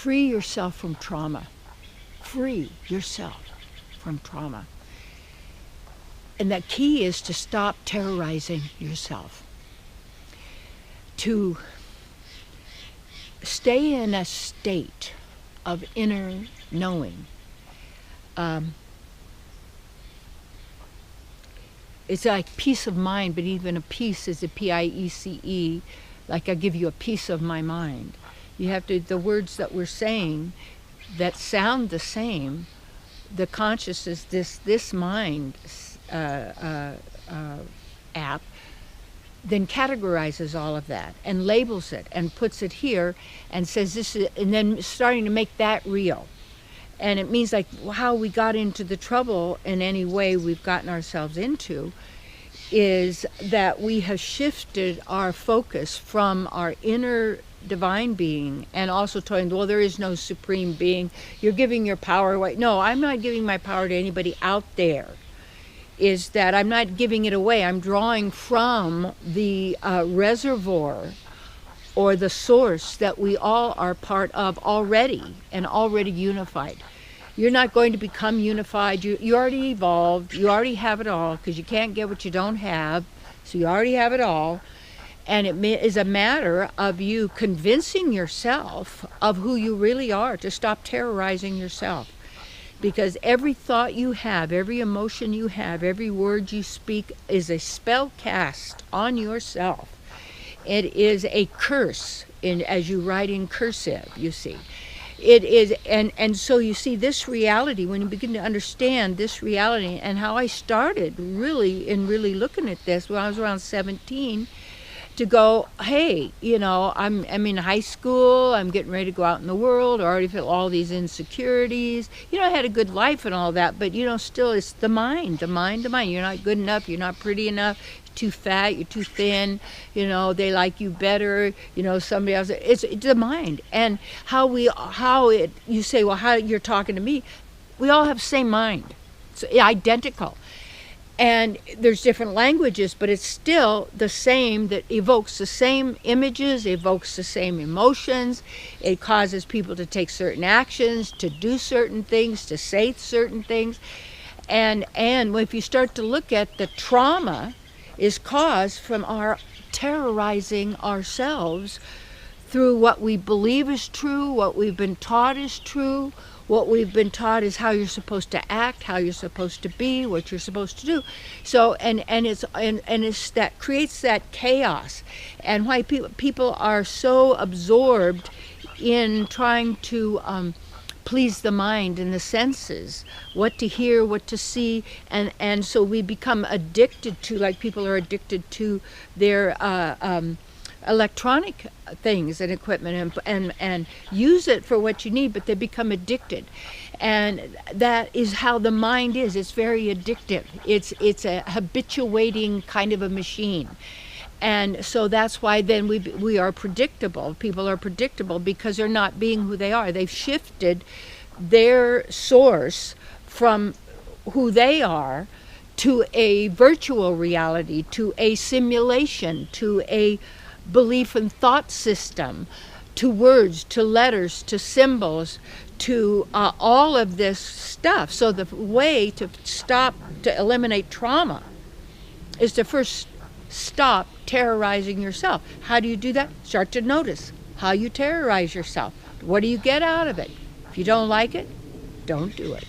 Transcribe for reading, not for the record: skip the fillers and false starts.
free yourself from trauma. Free yourself from trauma. And the key is to stop terrorizing yourself. To stay in a state of inner knowing. It's like peace of mind, but even a peace is a P-I-E-C-E, like I give you a piece of my mind. You have to, the words that we're saying that sound the same, the consciousness, this mind app, then categorizes all of that and labels it and puts it here and says this is, and then starting to make that real. And it means like how we got into the trouble in any way we've gotten ourselves into is that we have shifted our focus from our inner divine being and also telling, well, there is no supreme being. You're giving your power away. No, I'm not giving my power to anybody out there. Is that I'm not giving it away. I'm drawing from the reservoir or the source that we all are part of already and already unified. You're not going to become unified. You already evolved. You already have it all because you can't get what you don't have. So you already have it all. And it is a matter of you convincing yourself of who you really are, to stop terrorizing yourself. Because every thought you have, every emotion you have, every word you speak is a spell cast on yourself. It is a curse, as you write in cursive, you see. It is, and so you see this reality, when you begin to understand this reality, and how I started really looking at this when I was around 17, to go, hey, you know, I'm in high school, I'm getting ready to go out in the world, I already feel all these insecurities. You know, I had a good life and all that, but you know, still it's the mind. You're not good enough, you're not pretty enough, you're too fat, you're too thin, you know, they like you better, you know, somebody else. It's the mind. And you say, well, how you're talking to me, we all have the same mind. It's identical. And there's different languages, but it's still the same, that evokes the same images, evokes the same emotions. It causes people to take certain actions, to do certain things, to say certain things. And if you start to look at the trauma is caused from our terrorizing ourselves through what we believe is true, what we've been taught is true. What we've been taught is how you're supposed to act, how you're supposed to be, what you're supposed to do. So it's that creates that chaos, and why people are so absorbed in trying to please the mind and the senses, what to hear, what to see, and so we become addicted to, like people are addicted to their electronic things and equipment and use it for what you need, but they become addicted. And that is how the mind is. It's very addictive. It's a habituating kind of a machine. And so that's why then we are predictable. People are predictable because they're not being who they are. They've shifted their source from who they are to a virtual reality, to a simulation, to a belief and thought system, to words, to letters, to symbols, to all of this stuff. So the way to eliminate trauma is to first stop terrorizing yourself. How do you do that? Start to notice how you terrorize yourself. What do you get out of it? If you don't like it, don't do it.